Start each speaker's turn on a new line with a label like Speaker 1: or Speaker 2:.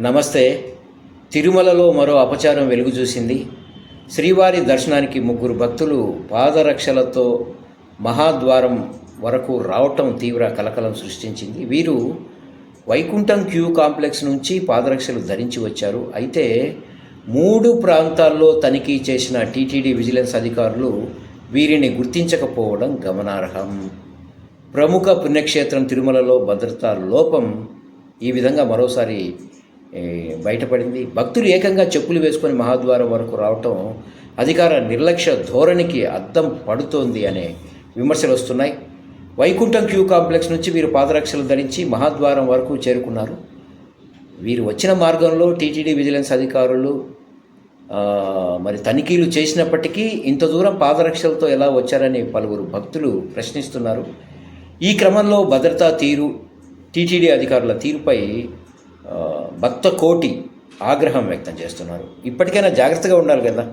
Speaker 1: నమస్తే. తిరుమలలో మరో అపచారం వెలుగు చూసింది. శ్రీవారి దర్శనానికి ముగ్గురు భక్తులు పాదరక్షలతో మహాద్వారం వరకు రావటం తీవ్ర కలకలం సృష్టించింది. వీరు వైకుంఠం క్యూ కాంప్లెక్స్ నుంచి పాదరక్షలు ధరించి వచ్చారు. అయితే 3 ప్రాంతాల్లో తనిఖీ చేసిన టీటీడీ విజిలెన్స్ అధికారులు వీరిని గుర్తించకపోవడం గమనార్హం. ప్రముఖ పుణ్యక్షేత్రం తిరుమలలో భద్రతా లోపం ఈ విధంగా మరోసారి బయటపడింది. భక్తులు ఏకంగా చెప్పులు వేసుకొని మహాద్వారం వరకు రావటం అధికార నిర్లక్ష్య ధోరణికి అద్దం పడుతోంది అనే విమర్శలు వస్తున్నాయి. వైకుంఠం క్యూ కాంప్లెక్స్ నుంచి వీరు పాదరక్షలు ధరించి మహాద్వారం వరకు చేరుకున్నారు. వీరు వచ్చిన మార్గంలో టీటీడీ విజిలెన్స్ అధికారులు మరి తనిఖీలు చేసినప్పటికీ ఇంత దూరం పాదరక్షలతో ఎలా వచ్చారని పలువురు భక్తులు ప్రశ్నిస్తున్నారు. ఈ క్రమంలో భద్రతా తీరు, టీటీడీ అధికారుల తీరుపై భక్త కోటి ఆగ్రహం వ్యక్తం చేస్తున్నారు. ఇప్పటికైనా జాగ్రత్తగా ఉండాలి కదా.